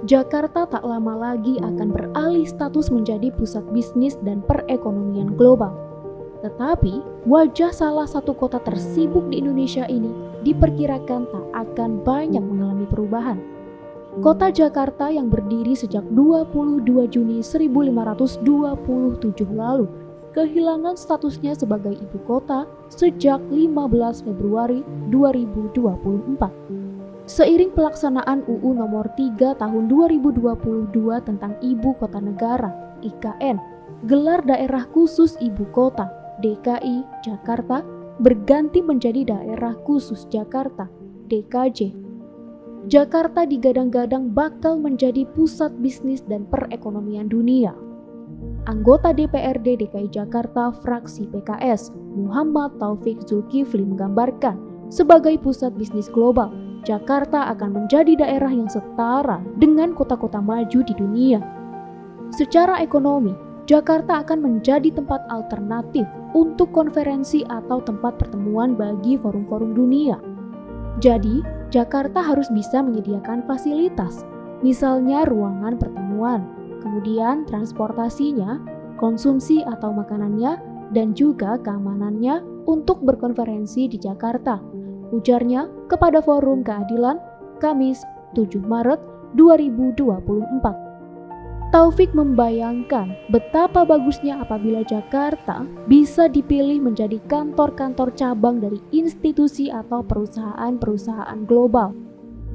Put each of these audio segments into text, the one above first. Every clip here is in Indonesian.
Jakarta tak lama lagi akan beralih status menjadi pusat bisnis dan perekonomian global. Tetapi, wajah salah satu kota tersibuk di Indonesia ini diperkirakan tak akan banyak mengalami perubahan. Kota Jakarta yang berdiri sejak 22 Juni 1527 lalu kehilangan statusnya sebagai ibu kota sejak 15 Februari 2024. Seiring pelaksanaan UU Nomor 3 Tahun 2022 tentang Ibu Kota Negara (IKN), gelar Daerah Khusus Ibu Kota (DKI) Jakarta berganti menjadi Daerah Khusus Jakarta (DKJ). Jakarta digadang-gadang bakal menjadi pusat bisnis dan perekonomian dunia. Anggota DPRD DKI Jakarta fraksi PKS, Muhammad Taufik Zulkifli menggambarkan, sebagai pusat bisnis global, Jakarta akan menjadi daerah yang setara dengan kota-kota maju di dunia. Secara ekonomi, Jakarta akan menjadi tempat alternatif untuk konferensi atau tempat pertemuan bagi forum-forum dunia. Jadi, Jakarta harus bisa menyediakan fasilitas, misalnya ruangan pertemuan, kemudian transportasinya, konsumsi atau makanannya, dan juga keamanannya untuk berkonferensi di Jakarta, ujarnya kepada Forum Keadilan, Kamis 7 Maret 2024. Taufik membayangkan betapa bagusnya apabila Jakarta bisa dipilih menjadi kantor-kantor cabang dari institusi atau perusahaan-perusahaan global.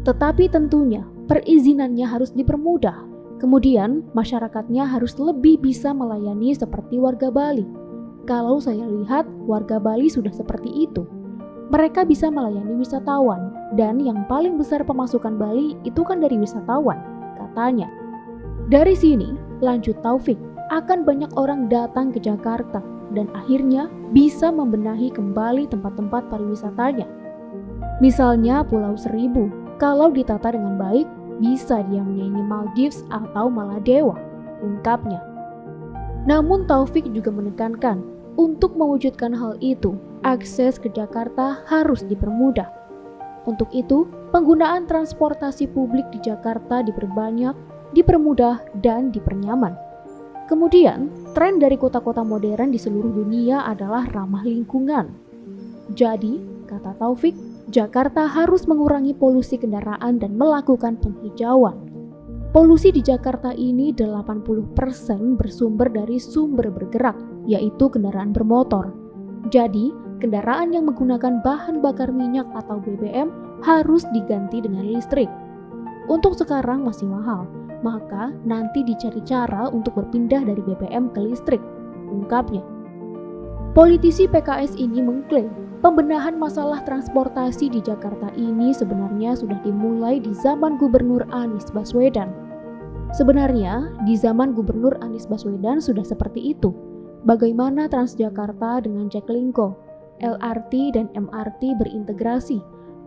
Tetapi tentunya perizinannya harus dipermudah. Kemudian masyarakatnya harus lebih bisa melayani seperti warga Bali. Kalau saya lihat warga Bali sudah seperti itu. Mereka bisa melayani wisatawan, dan yang paling besar pemasukan Bali itu kan dari wisatawan, katanya. Dari sini, lanjut Taufik, akan banyak orang datang ke Jakarta dan akhirnya bisa membenahi kembali tempat-tempat pariwisatanya. Misalnya Pulau Seribu, kalau ditata dengan baik, bisa dia menyanyi Maldives atau Maladewa, ungkapnya. Namun Taufik juga menekankan, untuk mewujudkan hal itu, akses ke Jakarta harus dipermudah. Untuk itu, penggunaan transportasi publik di Jakarta diperbanyak, dipermudah, dan dipernyaman. Kemudian, tren dari kota-kota modern di seluruh dunia adalah ramah lingkungan. Jadi, kata Taufik, Jakarta harus mengurangi polusi kendaraan dan melakukan penghijauan. Polusi di Jakarta ini 80% bersumber dari sumber bergerak, yaitu kendaraan bermotor. Jadi, kendaraan yang menggunakan bahan bakar minyak atau BBM harus diganti dengan listrik. Untuk sekarang masih mahal, maka nanti dicari cara untuk berpindah dari BBM ke listrik, ungkapnya. Politisi PKS ini mengklaim pembenahan masalah transportasi di Jakarta ini sebenarnya sudah dimulai di zaman Gubernur Anies Baswedan. Sebenarnya, di zaman Gubernur Anies Baswedan sudah seperti itu. Bagaimana Transjakarta dengan Jaklingko, LRT dan MRT berintegrasi,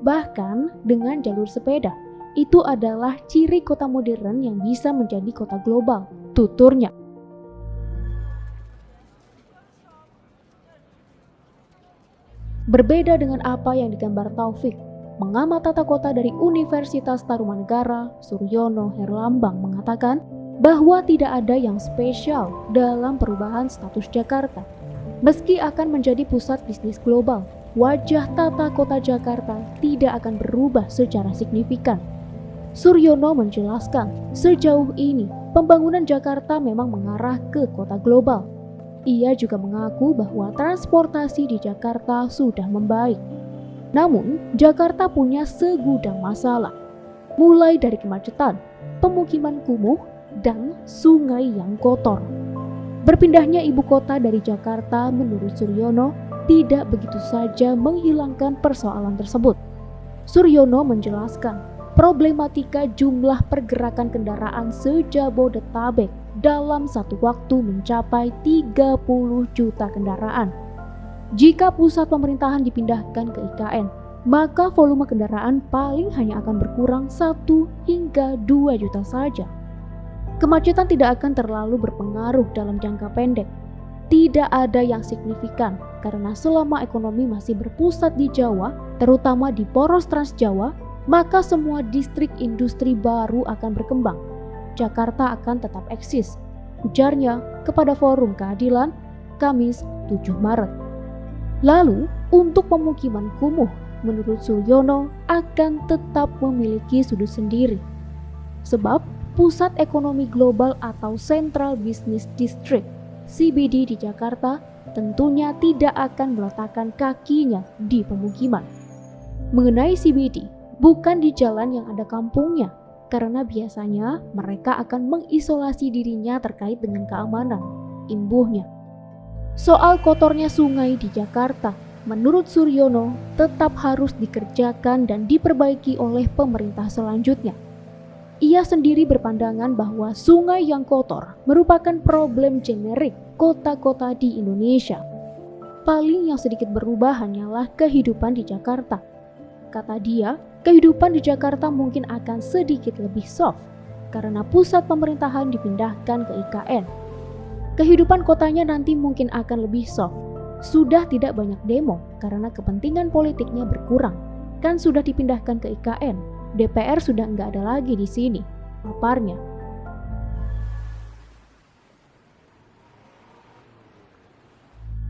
bahkan dengan jalur sepeda. Itu adalah ciri kota modern yang bisa menjadi kota global, tuturnya. Berbeda dengan apa yang digambar Taufik, pengamat tata kota dari Universitas Tarumanegara, Suryono Herlambang mengatakan bahwa tidak ada yang spesial dalam perubahan status Jakarta. Meski akan menjadi pusat bisnis global, wajah tata kota Jakarta tidak akan berubah secara signifikan. Suryono menjelaskan, sejauh ini pembangunan Jakarta memang mengarah ke kota global. Ia juga mengaku bahwa transportasi di Jakarta sudah membaik. Namun, Jakarta punya segudang masalah, mulai dari kemacetan, pemukiman kumuh, dan sungai yang kotor. Berpindahnya ibu kota dari Jakarta menurut Suryono tidak begitu saja menghilangkan persoalan tersebut. Suryono menjelaskan, problematika jumlah pergerakan kendaraan se-Jabodetabek dalam satu waktu mencapai 30 juta kendaraan. Jika pusat pemerintahan dipindahkan ke IKN, maka volume kendaraan paling hanya akan berkurang 1 hingga 2 juta saja. Kemacetan tidak akan terlalu berpengaruh dalam jangka pendek. Tidak ada yang signifikan karena selama ekonomi masih berpusat di Jawa, terutama di poros Trans Jawa, maka semua distrik industri baru akan berkembang Jakarta akan tetap eksis, ujarnya kepada Forum Keadilan, Kamis 7 Maret. Lalu, untuk pemukiman kumuh, menurut Suryono akan tetap memiliki sudut sendiri. Sebab, Pusat Ekonomi Global atau Central Business District (CBD) di Jakarta tentunya tidak akan meletakkan kakinya di pemukiman. Mengenai CBD, bukan di jalan yang ada kampungnya, karena biasanya mereka akan mengisolasi dirinya terkait dengan keamanan, imbuhnya. Soal kotornya sungai di Jakarta, menurut Suryono tetap harus dikerjakan dan diperbaiki oleh pemerintah selanjutnya. Ia sendiri berpandangan bahwa sungai yang kotor merupakan problem generik kota-kota di Indonesia. Paling yang sedikit berubah hanyalah kehidupan di Jakarta. Kata dia, kehidupan di Jakarta mungkin akan sedikit lebih soft karena pusat pemerintahan dipindahkan ke IKN. Kehidupan kotanya nanti mungkin akan lebih soft. Sudah tidak banyak demo karena kepentingan politiknya berkurang. Kan sudah dipindahkan ke IKN. DPR sudah nggak ada lagi di sini, paparnya.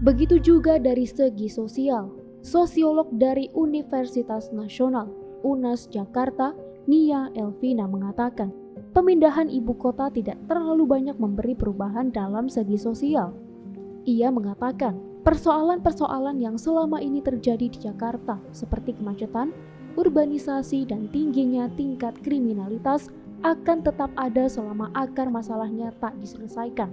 Begitu juga dari segi sosial. Sosiolog dari Universitas Nasional, UNAS Jakarta, Nia Elvina mengatakan, pemindahan ibu kota tidak terlalu banyak memberi perubahan dalam segi sosial. Ia mengatakan, persoalan-persoalan yang selama ini terjadi di Jakarta, seperti kemacetan, urbanisasi, dan tingginya tingkat kriminalitas akan tetap ada selama akar masalahnya tak diselesaikan.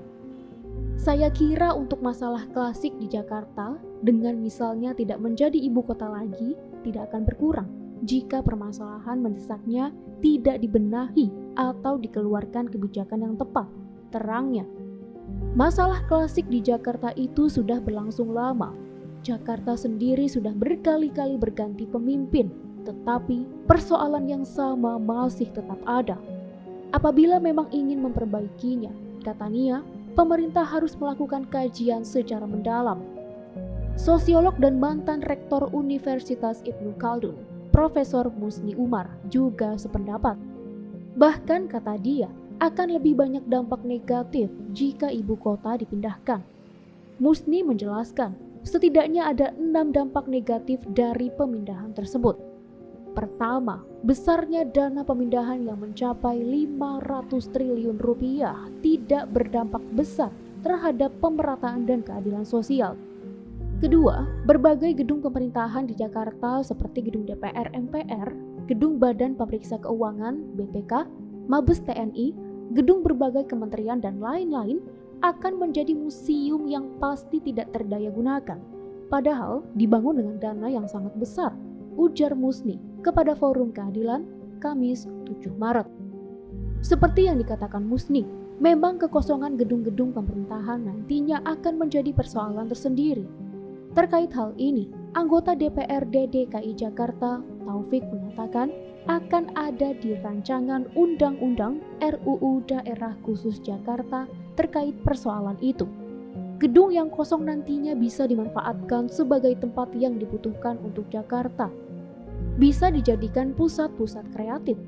Saya kira untuk masalah klasik di Jakarta, dengan misalnya tidak menjadi ibu kota lagi, tidak akan berkurang jika permasalahan mendesaknya tidak dibenahi atau dikeluarkan kebijakan yang tepat, terangnya. Masalah klasik di Jakarta itu sudah berlangsung lama. Jakarta sendiri sudah berkali-kali berganti pemimpin, tetapi persoalan yang sama masih tetap ada. Apabila memang ingin memperbaikinya, kata Nia, pemerintah harus melakukan kajian secara mendalam. Sosiolog dan mantan rektor Universitas Ibnu Khaldun, Profesor Musni Umar, juga sependapat. Bahkan kata dia, akan lebih banyak dampak negatif jika ibu kota dipindahkan. Musni menjelaskan, setidaknya ada 6 dampak negatif dari pemindahan tersebut. Pertama, besarnya dana pemindahan yang mencapai 500 triliun rupiah tidak berdampak besar terhadap pemerataan dan keadilan sosial. Kedua, berbagai gedung pemerintahan di Jakarta seperti gedung DPR MPR, gedung Badan Pemeriksa Keuangan BPK, Mabes TNI, gedung berbagai kementerian dan lain-lain akan menjadi museum yang pasti tidak terdaya gunakan. Padahal dibangun dengan dana yang sangat besar, ujar Musni kepada Forum Keadilan, Kamis 7 Maret. Seperti yang dikatakan Musni, memang kekosongan gedung-gedung pemerintahan nantinya akan menjadi persoalan tersendiri. Terkait hal ini, anggota DPRD DKI Jakarta, Taufik mengatakan akan ada di rancangan Undang-Undang RUU Daerah Khusus Jakarta terkait persoalan itu. Gedung yang kosong nantinya bisa dimanfaatkan sebagai tempat yang dibutuhkan untuk Jakarta. Bisa dijadikan pusat-pusat kreatif.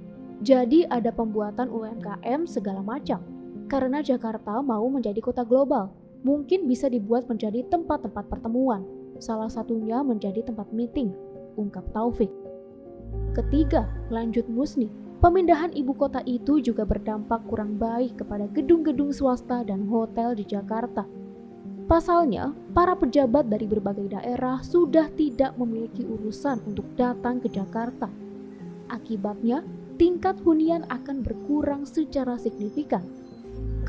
Jadi ada pembuatan UMKM segala macam. Karena Jakarta mau menjadi kota global, mungkin bisa dibuat menjadi tempat-tempat pertemuan. Salah satunya menjadi tempat meeting, ungkap Taufik. Ketiga, lanjut Musni, pemindahan ibu kota itu juga berdampak kurang baik kepada gedung-gedung swasta dan hotel di Jakarta. Pasalnya, para pejabat dari berbagai daerah sudah tidak memiliki urusan untuk datang ke Jakarta. Akibatnya, tingkat hunian akan berkurang secara signifikan.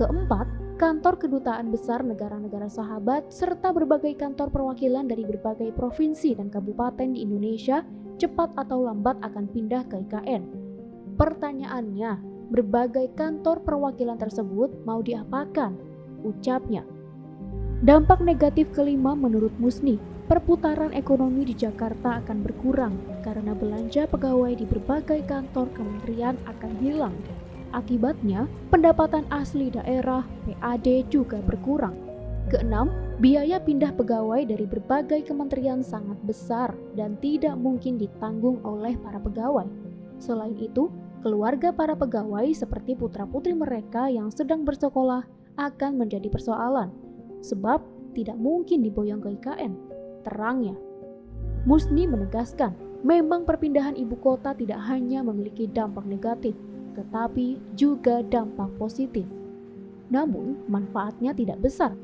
Keempat, kantor kedutaan besar negara-negara sahabat serta berbagai kantor perwakilan dari berbagai provinsi dan kabupaten di Indonesia cepat atau lambat akan pindah ke IKN. Pertanyaannya, berbagai kantor perwakilan tersebut mau diapakan? Ucapnya. Dampak negatif kelima menurut Musni, perputaran ekonomi di Jakarta akan berkurang karena belanja pegawai di berbagai kantor kementerian akan hilang. Akibatnya, pendapatan asli daerah (PAD) juga berkurang. Keenam, biaya pindah pegawai dari berbagai kementerian sangat besar dan tidak mungkin ditanggung oleh para pegawai. Selain itu, keluarga para pegawai seperti putra-putri mereka yang sedang bersekolah akan menjadi persoalan, sebab tidak mungkin diboyong ke IKN, terangnya. Musni menegaskan, memang perpindahan ibu kota tidak hanya memiliki dampak negatif, tetapi juga dampak positif. Namun, manfaatnya tidak besar.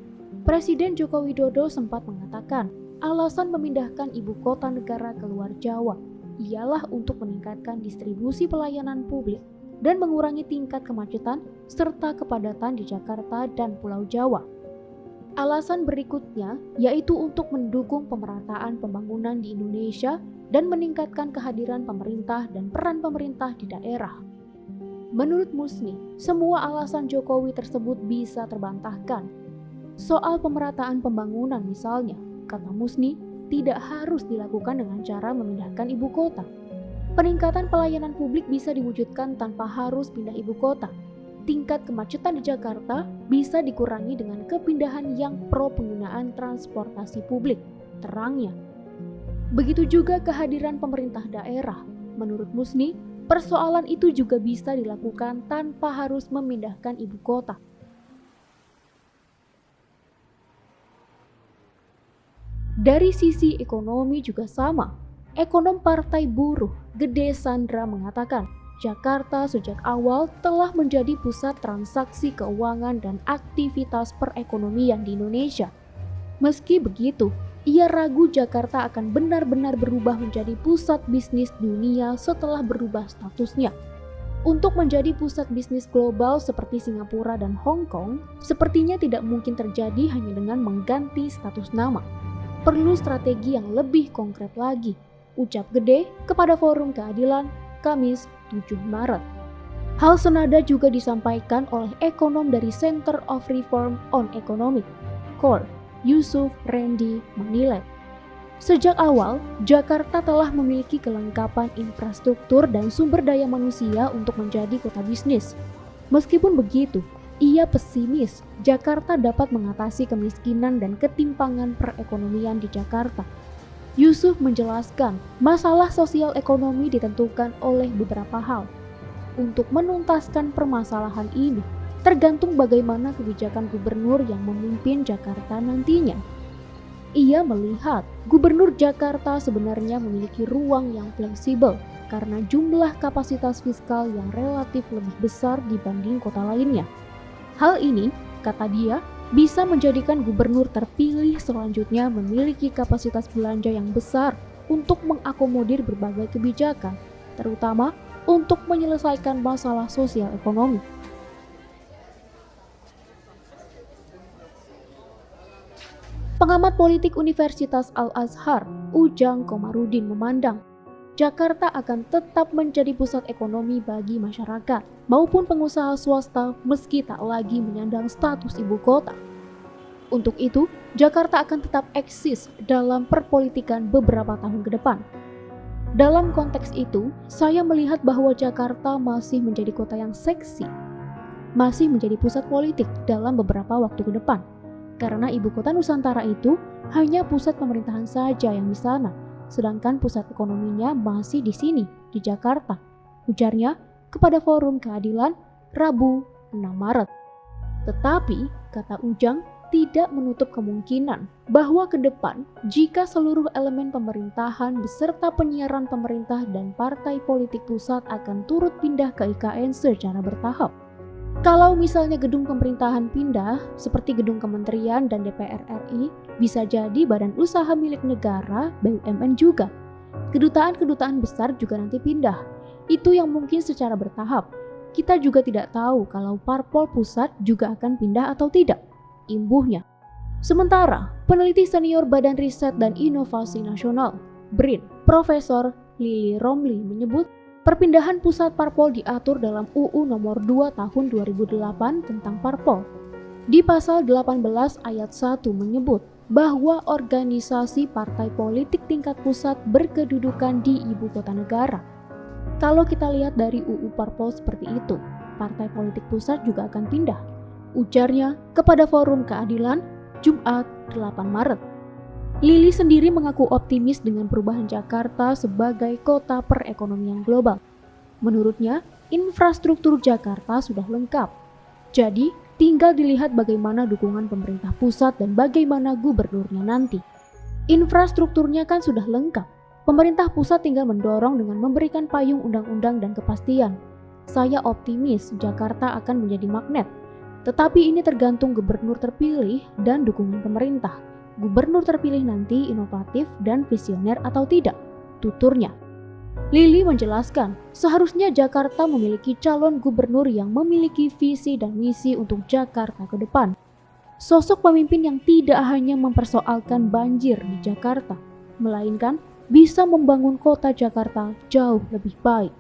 Presiden Joko Widodo sempat mengatakan, alasan memindahkan ibu kota negara keluar Jawa ialah untuk meningkatkan distribusi pelayanan publik dan mengurangi tingkat kemacetan serta kepadatan di Jakarta dan Pulau Jawa. Alasan berikutnya yaitu untuk mendukung pemerataan pembangunan di Indonesia dan meningkatkan kehadiran pemerintah dan peran pemerintah di daerah. Menurut Musni, semua alasan Jokowi tersebut bisa terbantahkan. Soal pemerataan pembangunan misalnya, kata Musni, tidak harus dilakukan dengan cara memindahkan ibu kota. Peningkatan pelayanan publik bisa diwujudkan tanpa harus pindah ibu kota. Tingkat kemacetan di Jakarta bisa dikurangi dengan kepindahan yang pro penggunaan transportasi publik, terangnya. Begitu juga kehadiran pemerintah daerah. Menurut Musni, persoalan itu juga bisa dilakukan tanpa harus memindahkan ibu kota. Dari sisi ekonomi juga sama. Ekonom Partai Buruh, Gede Sandra mengatakan, Jakarta sejak awal telah menjadi pusat transaksi keuangan dan aktivitas perekonomian di Indonesia. Meski begitu, ia ragu Jakarta akan benar-benar berubah menjadi pusat bisnis dunia setelah berubah statusnya. Untuk menjadi pusat bisnis global seperti Singapura dan Hong Kong, sepertinya tidak mungkin terjadi hanya dengan mengganti status nama. Perlu strategi yang lebih konkret lagi, ucap Gede kepada Forum Keadilan Kamis 7 Maret. Hal senada juga disampaikan oleh ekonom dari Center of Reform on Economic, CORE, Yusuf Rendy menilai. Sejak awal, Jakarta telah memiliki kelengkapan infrastruktur dan sumber daya manusia untuk menjadi kota bisnis. Meskipun begitu, ia pesimis Jakarta dapat mengatasi kemiskinan dan ketimpangan perekonomian di Jakarta. Yusuf menjelaskan, masalah sosial ekonomi ditentukan oleh beberapa hal. Untuk menuntaskan permasalahan ini, tergantung bagaimana kebijakan gubernur yang memimpin Jakarta nantinya. Ia melihat gubernur Jakarta sebenarnya memiliki ruang yang fleksibel karena jumlah kapasitas fiskal yang relatif lebih besar dibanding kota lainnya. Hal ini, kata dia, bisa menjadikan gubernur terpilih selanjutnya memiliki kapasitas belanja yang besar untuk mengakomodir berbagai kebijakan, terutama untuk menyelesaikan masalah sosial ekonomi. Pengamat politik Universitas Al-Azhar, Ujang Komarudin memandang, Jakarta akan tetap menjadi pusat ekonomi bagi masyarakat maupun pengusaha swasta meski tak lagi menyandang status ibu kota. Untuk itu, Jakarta akan tetap eksis dalam perpolitikan beberapa tahun ke depan. Dalam konteks itu, saya melihat bahwa Jakarta masih menjadi kota yang seksi, masih menjadi pusat politik dalam beberapa waktu ke depan. Karena ibu kota Nusantara itu hanya pusat pemerintahan saja yang di sana, sedangkan pusat ekonominya masih di sini, di Jakarta, ujarnya kepada Forum Keadilan Rabu 6 Maret. Tetapi, kata Ujang, tidak menutup kemungkinan bahwa ke depan jika seluruh elemen pemerintahan beserta penyiaran pemerintah dan partai politik pusat akan turut pindah ke IKN secara bertahap. Kalau misalnya gedung pemerintahan pindah, seperti gedung kementerian dan DPR RI, bisa jadi badan usaha milik negara, BUMN juga. Kedutaan-kedutaan besar juga nanti pindah. Itu yang mungkin secara bertahap. Kita juga tidak tahu kalau parpol pusat juga akan pindah atau tidak, imbuhnya. Sementara, peneliti senior Badan Riset dan Inovasi Nasional, BRIN, Profesor Lili Romli menyebut, perpindahan pusat parpol diatur dalam UU Nomor 2 Tahun 2008 tentang parpol. Di pasal 18 ayat 1 menyebut bahwa organisasi partai politik tingkat pusat berkedudukan di ibu kota negara. Kalau kita lihat dari UU Parpol seperti itu, partai politik pusat juga akan pindah, ujarnya kepada Forum Keadilan Jumat 8 Maret. Lili sendiri mengaku optimis dengan perubahan Jakarta sebagai kota perekonomian global. Menurutnya, infrastruktur Jakarta sudah lengkap. Jadi, tinggal dilihat bagaimana dukungan pemerintah pusat dan bagaimana gubernurnya nanti. Infrastrukturnya kan sudah lengkap. Pemerintah pusat tinggal mendorong dengan memberikan payung undang-undang dan kepastian. Saya optimis Jakarta akan menjadi magnet. Tetapi ini tergantung gubernur terpilih dan dukungan pemerintah. Gubernur terpilih nanti inovatif dan visioner atau tidak, tuturnya. Lili menjelaskan, seharusnya Jakarta memiliki calon gubernur yang memiliki visi dan misi untuk Jakarta ke depan. Sosok pemimpin yang tidak hanya mempersoalkan banjir di Jakarta, melainkan bisa membangun kota Jakarta jauh lebih baik.